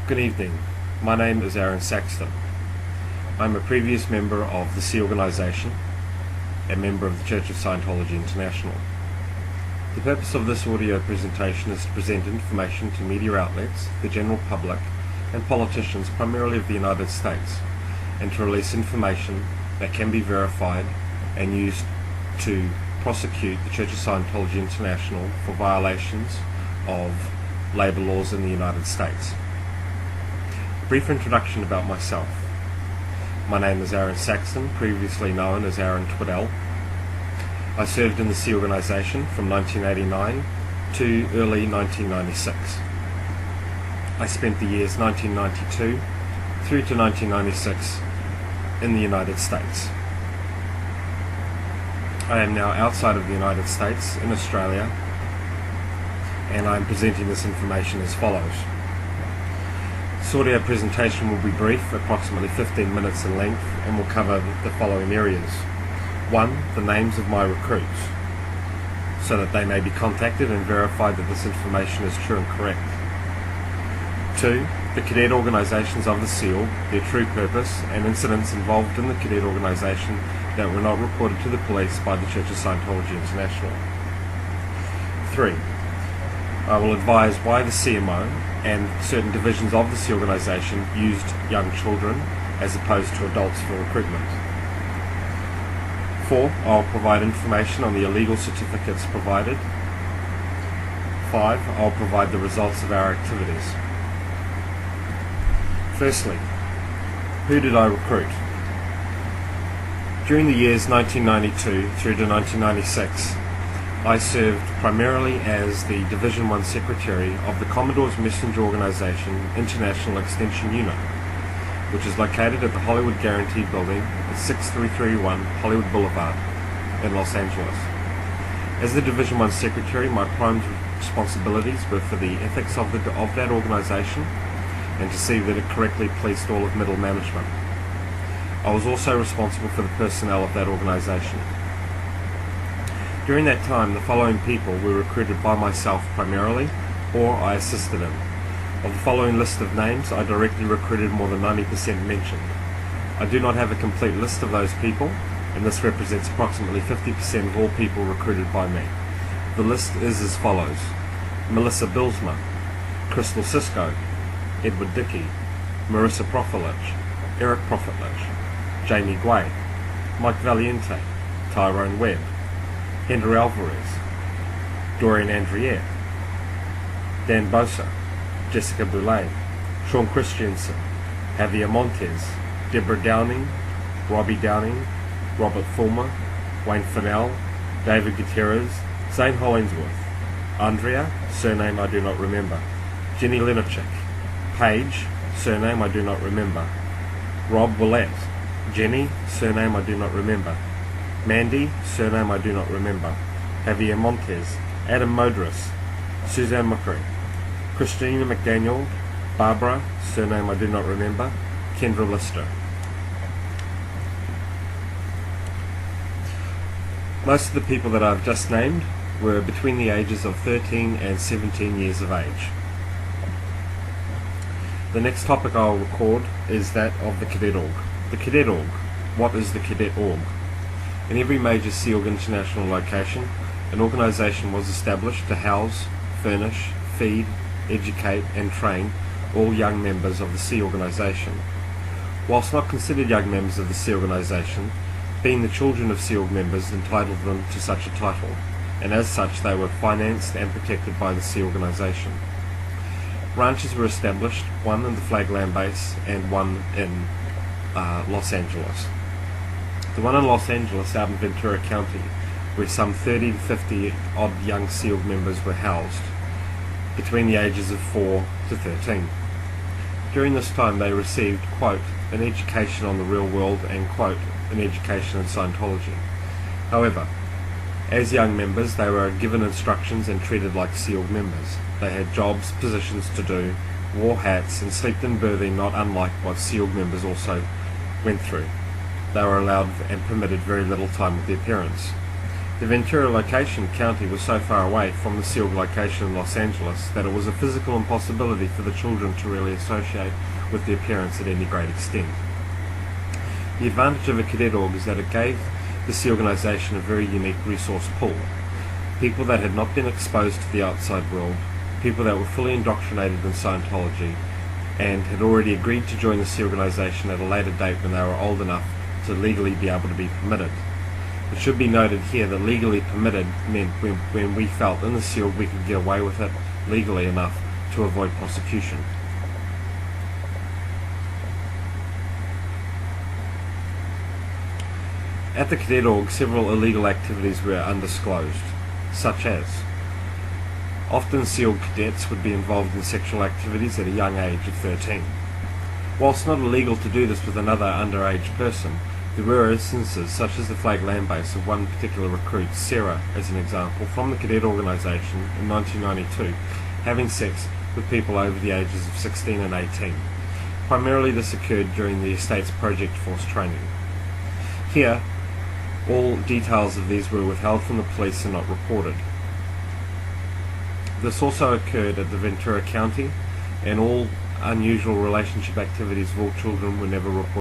Good evening. My name is Saxton. I'm a previous member of the Sea Organisation, a member of the Church of Scientology International. The purpose of this audio presentation is to present information to media outlets, the general public, and politicians primarily of the United States, and to release information that can be verified and used to prosecute the Church of Scientology International for violations of labour laws in the United States. Brief introduction about myself. My name is Saxton, previously known as Aaron Twiddell. I served in the Sea Organisation from 1989 to early 1996. I spent the years 1992 through to 1996 in the United States. I am now outside of the United States, in Australia, and I am presenting this information as follows. This audio presentation will be brief, approximately 15 minutes in length, and will cover the following areas. 1. The names of my recruits, so that they may be contacted and verified that this information is true and correct. 2. The cadet organisations of the SEAL, their true purpose, and incidents involved in the cadet organisation that were not reported to the police by the Church of Scientology International. 3. I will advise why the CMO and certain divisions of the Sea Organisation used young children as opposed to adults for recruitment. 4. I will provide information on the illegal certificates provided. 5. I will provide the results of our activities. Firstly, who did I recruit? During the years 1992 through to 1996, I served primarily as the Division 1 Secretary of the Commodore's Messenger Organisation International Extension Unit, which is located at the Hollywood Guarantee Building at 6331 Hollywood Boulevard in Los Angeles. As the Division 1 Secretary, my prime responsibilities were for the ethics of that organisation and to see that it correctly policed all of middle management. I was also responsible for the personnel of that organisation. During that time, the following people were recruited by myself primarily, or I assisted in. Of the following list of names, I directly recruited more than 90% mentioned. I do not have a complete list of those people, and this represents approximately 50% of all people recruited by me. The list is as follows: Melissa Bilsma, Crystal Sisko, Edward Dickey, Marissa Profilich, Eric Profilich, Jamie Guay, Mike Valiente, Tyrone Webb, Henry Alvarez, Dorian Andriette, Dan Bosa, Jessica Boulay, Sean Christiansen, Javier Montez, Deborah Downing, Robbie Downing, Robert Fulmer, Wayne Fennell, David Gutierrez, Zane Hollingsworth, Andrea, surname I do not remember, Jenny Lenachik, Paige, surname I do not remember, Rob Willett, Jenny, surname I do not remember, Mandy, surname I do not remember, Javier Montez, Adam Modris, Suzanne McCree, Christina McDaniel, Barbara, surname I do not remember, Kendra Lister. Most of the people that I've just named were between the ages of 13 and 17 years of age. The next topic I'll record is that of the Cadet Org. The Cadet Org. What is the Cadet Org? In every major Sea Org international location, an organisation was established to house, furnish, feed, educate and train all young members of the Sea Organisation. Whilst not considered young members of the Sea Organisation, being the children of Sea Org members entitled them to such a title, and as such they were financed and protected by the Sea Organisation. Ranches were established, one in the Flagland Base and one in Los Angeles. The one in Los Angeles, out in Ventura County, where some 30 to 50 odd young Sea Org members were housed, between the ages of 4 to 13. During this time they received, quote, an education on the real world and, quote, an education in Scientology. However, as young members they were given instructions and treated like Sea Org members. They had jobs, positions to do, wore hats and slept in berthing not unlike what Sea Org members also went through. They were allowed and permitted very little time with their parents. The Ventura location county was so far away from the sealed location in Los Angeles that it was a physical impossibility for the children to really associate with their parents at any great extent. The advantage of a cadet org is that it gave the SEA organisation a very unique resource pool. People that had not been exposed to the outside world, people that were fully indoctrinated in Scientology, and had already agreed to join the SEA organisation at a later date when they were old enough to legally be able to be permitted. It should be noted here that legally permitted meant when we felt in the SEAL we could get away with it legally enough to avoid prosecution. At the cadet org, several illegal activities were undisclosed, such as often SEAL cadets would be involved in sexual activities at a young age of 13. Whilst not illegal to do this with another underage person, there were instances, such as the flag land base of one particular recruit, Sarah as an example, from the cadet organisation in 1992, having sex with people over the ages of 16 and 18. Primarily this occurred during the estate's Project Force training. Here, all details of these were withheld from the police and not reported. This also occurred at the Ventura County, and all unusual relationship activities of all children were never reported.